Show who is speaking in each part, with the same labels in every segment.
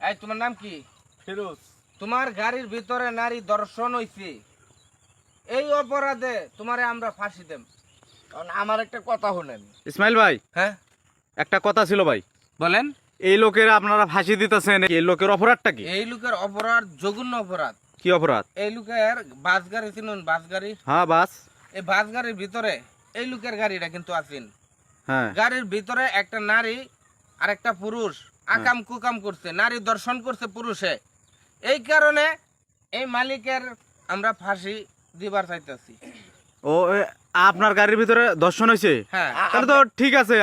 Speaker 1: এই তোমার নাম কি?
Speaker 2: ফিরোজ।
Speaker 1: তোমার গাড়ির ভিতরে নারী দর্শন হইছে, এই অপরাধে তোমারে আমরা ফাঁসি দেব।
Speaker 2: আমার একটা কথা শুনেন
Speaker 3: ইসমাইল ভাই,
Speaker 1: হ্যাঁ
Speaker 3: একটা কথা ছিল ভাই।
Speaker 1: বলেন।
Speaker 3: এই লোকের আপনারা ফাঁসি দিতেছেন, এই লোকের অপরাধটা কি?
Speaker 1: এই লোকের অপরাধ জঘন্য অপরাধ।
Speaker 3: কি অপরাধ?
Speaker 1: এই লোকের বাস গাড়ি চিনুন, বাস গাড়ি।
Speaker 3: হ্যাঁ বাস।
Speaker 1: এই বাস গাড়ির ভিতরে এই লোকের গাড়িটা কিন্তু আছেন।
Speaker 3: হ্যাঁ,
Speaker 1: গাড়ির ভিতরে একটা নারী আর একটা পুরুষ আকাম কুকাম করছে, নারী দর্শন করছে পুরুষে। এই কারণে এই মালিকের আমরা ফাঁসি দিবার চাইতেছি।
Speaker 3: ও আপনার গাড়ির ভিতরে দর্শন হয়েছে?
Speaker 1: হ্যাঁ
Speaker 3: তাহলে তো ঠিক আছে,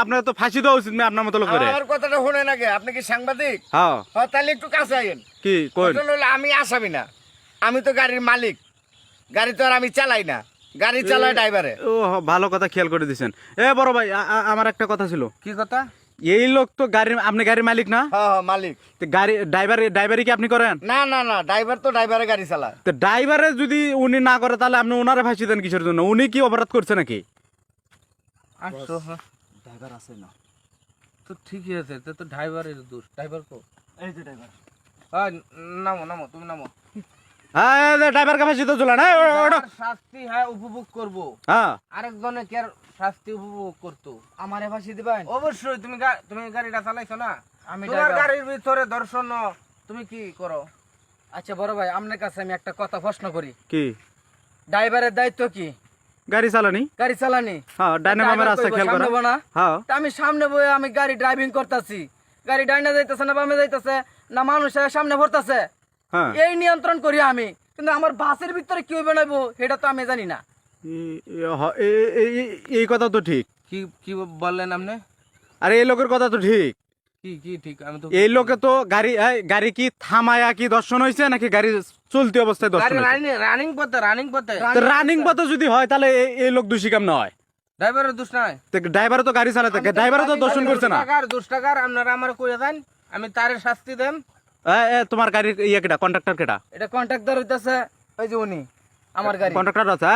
Speaker 3: আপনার তো ফাঁসি দেওয়া উচিত না আপনার মতো লোকের।
Speaker 2: আমার কথাটা শুনেন আগে। আপনি কি সাংবাদিক?
Speaker 3: হ্যাঁ।
Speaker 2: তাহলে একটু কাছে আইন।
Speaker 3: কি কই?
Speaker 2: আমি আসামি না, আমি তো গাড়ির মালিক। গাড়ি তো আর আমি চালাই না, গাড়ি চালায় ড্রাইভারে।
Speaker 3: ও ভালো কথা খেয়াল করে দিয়েছেন। বড় ভাই, আমার একটা কথা ছিল।
Speaker 1: কি কথা?
Speaker 3: এই লোক তো আপনি গাড়ির মালিক না?
Speaker 2: হ্যাঁ মালিক।
Speaker 3: তো ড্রাইভারি কি আপনি করেন?
Speaker 2: না না না, ড্রাইভার তো ড্রাইভারে গাড়ি চালায়।
Speaker 3: তো ড্রাইভারে যদি উনি না করে তাহলে আপনি ওনারে ফাঁসি দেন কিসের জন্য? উনি কি অপরাধ করছে নাকি?
Speaker 2: ড্রাইভার আছে না
Speaker 1: তো ঠিকই আছে, তো ড্রাইভারের দোষ। ড্রাইভার কো?
Speaker 2: এই যে ড্রাইভার।
Speaker 1: নামো নামো, তুমি নামো।
Speaker 3: হ্যাঁ, ড্রাইভারকে ফাঁসি তো চলে না।
Speaker 1: যার শাস্তি হ্যাঁ উপভোগ করবো,
Speaker 3: হ্যাঁ,
Speaker 1: আরেকজনে কে শাস্তি উপভোগ করতো?
Speaker 2: আমারে ফাঁসি দিবেন?
Speaker 1: অবশ্যই। তুমি গাড়িটা চালাইছো না,
Speaker 2: আমি
Speaker 1: তোমার
Speaker 2: driver।
Speaker 1: গাড়ির ভিতরে দর্শন তুমি কি করো?
Speaker 2: আচ্ছা বড় ভাই, আপনার কাছে আমি একটা কথা প্রশ্ন করি।
Speaker 3: কি?
Speaker 2: ড্রাইভারের দায়িত্ব কি?
Speaker 3: গাড়ি চালানি।
Speaker 2: গাড়ি চালানি।
Speaker 3: হ্যাঁ, ডাইনামামের রাস্তা খেয়াল করা।
Speaker 2: না
Speaker 3: হ্যাঁ,
Speaker 2: তা আমি সামনে বয়ে আমি গাড়ি ড্রাইভিং করতেছি, গাড়ি ডাইনা যাইতেছে না বামে যাইতেছে না, মানুষ সামনে ভরতেছে,
Speaker 3: হ্যাঁ।
Speaker 2: এই নিয়ন্ত্রণ করি আমি। কিন্তু আমার বাসের ভিতরে কি বানাবো সেটা তো আমি জানি না।
Speaker 3: এই কথা তো ঠিক।
Speaker 1: কি কি বললেন আপনি?
Speaker 3: আরে এই লোকের কথা তো ঠিক।
Speaker 1: কি কি ঠিক? আমি তো
Speaker 3: এই লোকে তো গাড়ি কি থামায়া কি দর্শন হয়েছে নাকি গাড়ি চলতি অবস্থায় দর্শন হয়েছে?
Speaker 1: রানিং পথে
Speaker 3: রানিং পথে যদি হয় তাহলে এই লোক দোষী কেমন হয়?
Speaker 1: ড্রাইভারের দোষ নাই।
Speaker 3: ড্রাইভার তো গাড়ি চালাতে, ড্রাইভার তো দর্শন করছে না।
Speaker 1: 2 টাকার আপনারা আমার কইয়া দেন, আমি তারে শাস্তি দেম।
Speaker 3: তোমার গাড়ির কেটা? কন্ট্রাক্টর কেটা?
Speaker 2: এটা কন্ট্রাক্টর হইতাছে ওই যে উনি, আমার গাড়ি
Speaker 3: কন্ট্রাক্টর আছে।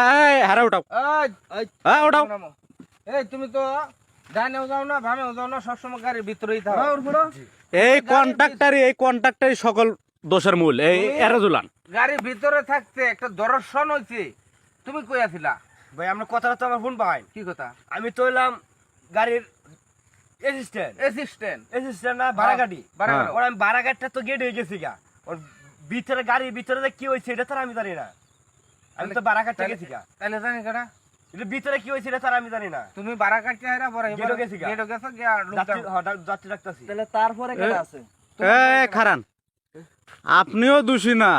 Speaker 3: হারা উঠাও, উঠাও।
Speaker 1: নামো। এই তুমি তো ডানেও যাও না বামেও যাও না, সবসময় গাড়ির ভিতরেই থাকো।
Speaker 3: এই কন্ট্রাক্টরই সকল দোষের মূল। এই এরাজুলান
Speaker 1: গাড়ির ভিতরে থাকতে একটা দর্শন হইছে, তুমি কইয়াছিলা।
Speaker 2: ভাই আপনার কথাটা তো আমার ফোন পাই।
Speaker 1: কি কথা?
Speaker 2: আমি তো হইলাম গাড়ির অ্যাসিস্ট্যান্ট না, ভাড়া গাড়ি। ওর আমি ভাড়া গাড়িটা তো গেট হয়ে গেছি গা। ওর ভিতরে গাড়ির ভিতরে যে কি হয়েছে এটা তো আমি জানি না। আমি তো ভাড়া কাটতে গেছি গা।
Speaker 1: তাহলে জানি কেডা?
Speaker 2: এটা ভিতরে কি হয়েছে এটা তো আমি জানি না।
Speaker 1: তুমি বাড়া কাটতে হাইরা পরে
Speaker 2: গেটও গেছি গা।
Speaker 1: গেটও গেছো গিয়া লোকটা
Speaker 2: যাত্রী রাখতেছি। তাহলে তারপরে কেডা আছে?
Speaker 3: খারান, আপনিও দোষী না,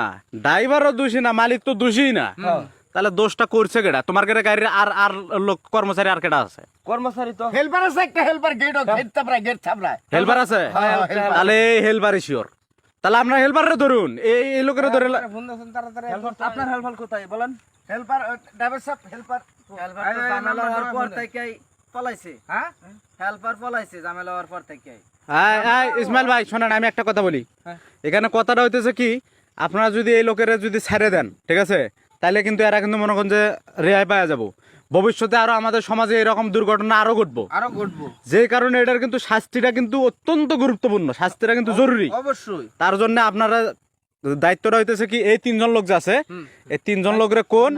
Speaker 3: ড্রাইভারও দোষী না, মালিক তো দোষী না। তাহলে দোষটা করছে কেডা? তোমার গাড়ির আর লোক কর্মচারী আর কেডা আছে?
Speaker 2: কর্মচারী তো হেল্পার আছে, একটা হেল্পার গেট থাপড়ায়।
Speaker 3: হেল্পার আছে? তাহলে হেল্পারই শিওর। তাহলে আপনার হেল্পারে ধরুন, এই লোকের ধরে।
Speaker 1: ফোন দেন তাড়াতাড়ি।
Speaker 2: আপনার হেল্পার কোথায় বলেন? হেল্পার ড্রাইভার সাহেব, হেল্পার
Speaker 1: এই
Speaker 2: ঝামেলা হওয়ার পর
Speaker 1: নাম্বার
Speaker 2: থেকেই পলাইছে।
Speaker 1: হ্যাঁ
Speaker 2: হেল্পার পলাইছে ঝামেলা হওয়ার পর থেকেই।
Speaker 3: ইসমাইল ভাই শোনেন, আমি একটা কথা বলি। এখানে কথাটা হইতেছে কি, আপনারা যদি এই লোকের যদি ছেড়ে দেন, ঠিক আছে, তাহলে কিন্তু এরা কিন্তু মনে করেন যে রেহাই পাওয়া যাবো। ভবিষ্যতে আরো আমাদের সমাজে এরকম দুর্ঘটনা আরো ঘটবো। যে কারণে এটার কিন্তু শাস্তিটা কিন্তু অত্যন্ত গুরুত্বপূর্ণ, শাস্তিটা কিন্তু জরুরি
Speaker 1: অবশ্যই।
Speaker 3: তার জন্য আপনারা দায়িত্বটা হইতেছে কি, এই 3 জন লোক যে আছে, এই 3 জন লোকরে কোন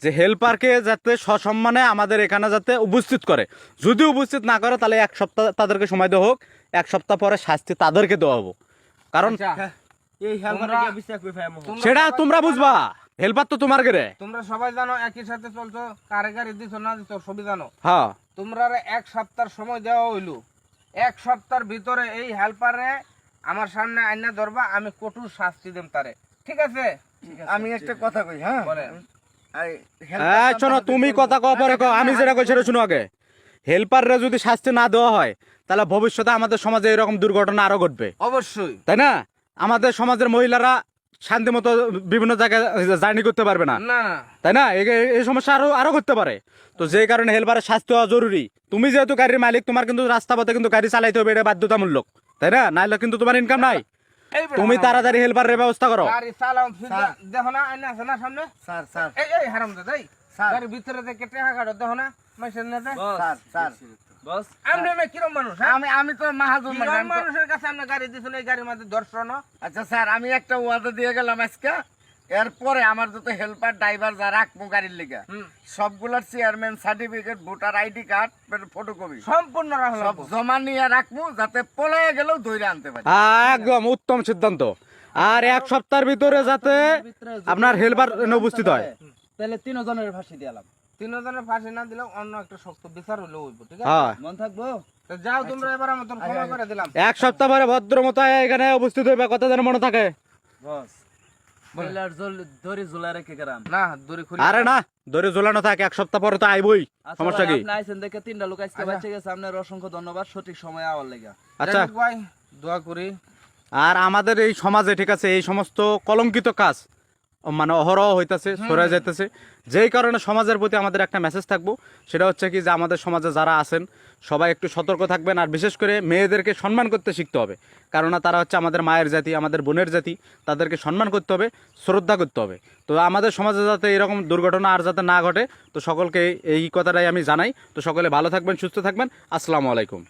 Speaker 3: যে হেল্পারকে যাতে সসম্মানে আমাদের এখানে যাতে উপস্থিত করে। যদি উপস্থিত না করে তাহলে 1 সপ্তাহ তাদেরকে সময় দেওয়া হোক, 1 সপ্তাহ পরে শাস্তি তাদেরকে দেওয়া হবো। কারণ
Speaker 2: এই হেল্পার
Speaker 3: সেটা তোমরা বুঝবা, হেল্পার তো তোমার গেরে।
Speaker 1: তোমরা সবাই জানো একই সাথে চলছো, কারে গাড়ি দিছো না দিছো সবই জানো।
Speaker 3: হ্যাঁ,
Speaker 1: তোমরা 1 সপ্তাহ সময় দেওয়া হইলো। 1 সপ্তাহের ভিতরে এই হেল্পারে আমার সামনে আইনা ধরবা, আমি কঠোর শাস্তি দেব তারে। ঠিক আছে?
Speaker 2: আমি একটা কথা কই। হ্যাঁ
Speaker 1: বলেন।
Speaker 3: শোনো, তুমি কথা কও পরে কও, আমি যেটা কই সেটা শুনো আগে। হেল্পাররা যদি শাস্তি না দেওয়া হয় তাহলে ভবিষ্যতে আমাদের সমাজে এরকম দুর্ঘটনা আরো ঘটবে।
Speaker 1: অবশ্যই,
Speaker 3: তাই না? আমাদের সমাজের মহিলারা শান্তি মতো বিভিন্ন জায়গায় জার্নি করতে পারবে না, তাই না? এই সমস্যা আরো করতে পারে। তো যে কারণে হেল্পারের শাস্তি হওয়া জরুরি। তুমি যেহেতু গাড়ির মালিক, তোমার কিন্তু রাস্তা পথে কিন্তু গাড়ি চালাইতে হবে, এটা বাধ্যতামূলক, তাই না? নাইলে কিন্তু তোমার ইনকাম নাই। তুমি তাড়াতাড়ি হেল্পারের ব্যবস্থা করো।
Speaker 1: গাড়ি চালাও, দেখো না আইনা আছে না সামনে।
Speaker 2: স্যার
Speaker 1: এই হারামজাদা, এই গাড়ির ভিতরে থেকে টাকা কাটো, দেখো না মাইসের না।
Speaker 2: স্যার
Speaker 4: বস
Speaker 1: আমরা না কিরম মানুষ হ্যাঁ?
Speaker 5: আমি তো মাহাজন
Speaker 1: কিরম
Speaker 5: মানুষ।
Speaker 1: মানুষের কাছে আপনি গাড়ি দিয়েছেন এই গাড়ির মধ্যে দর্শন
Speaker 5: আচ্ছা স্যার, আমি একটা ওয়াদা দিয়ে গেলাম আজকে, এরপরে আমার যত হেল্পার ড্রাইভার যা রাখবো গাড়ির লেগে সবগুলার chairman certificate, voter ID card, photocopy
Speaker 1: সম্পূর্ণ
Speaker 5: সব
Speaker 1: রাখলাম
Speaker 5: জমা নিয়ে রাখবো, যাতে পলায়ে গেলেও ধরে আনতে পারি।
Speaker 3: একদম উত্তম সিদ্ধান্ত। আর 1 সপ্তাহের ভিতরে যাতে আপনার হেল্পার উপস্থিত হয়।
Speaker 4: তাহলে 3 জনের ফাঁসি দিলাম।
Speaker 1: 3 জনের ফাঁসি না দিলেও অন্য একটা শক্ত বিচার হইলো হইব, ঠিক আছে?
Speaker 3: হ্যাঁ,
Speaker 4: মন থাকবো।
Speaker 1: তো যাও তোমরা এবার মতন ক্ষমা করে দিলাম।
Speaker 3: 1 সপ্তাহ পরে ভদ্র মতো এখানে উপস্থিত হইবে, কথা যেন মনে থাকে।
Speaker 4: বস বইলার দড়ি ঝুলা রেখে গেলাম।
Speaker 1: না দড়ি খুলে
Speaker 3: আরে না, ধরে ঝোলানো থাক, 1 সপ্তাহ পরে তো আইবই, সমস্যা কি?
Speaker 4: আপনি আইছেন দেখে 3টা লোক আজকে বাঁচে গেছে, আপনার অসংখ্য ধন্যবাদ সঠিক সময়ে আওয়ার লাগা।
Speaker 3: আচ্ছা,
Speaker 1: যাই হোক ভাই, দোয়া করি।
Speaker 3: আর আমাদের এই সমাজে ঠিক আছে এই সমস্ত কলঙ্কিত কাজ মানে অহরহ হইতাছে, সরে যাইতেছে, যেই কারণে সমাজের প্রতি আমাদের একটা মেসেজ থাকবো, সেটা হচ্ছে কি যে আমাদের সমাজে যারা আছেন সবাই একটু সতর্ক থাকবেন। আর বিশেষ করে মেয়েদেরকে সম্মান করতে শিখতে হবে, কারণ তারা হচ্ছে আমাদের মায়ের জাতি, আমাদের বোনের জাতি, তাদেরকে সম্মান করতে হবে, শ্রদ্ধা করতে হবে। তো আমাদের সমাজে যাতে এরকম দুর্ঘটনা আর যাতে না ঘটে, তো সকলকে এই কথাটাই আমি জানাই। তো সকলে ভালো থাকবেন, সুস্থ থাকবেন। আসসালামু আলাইকুম।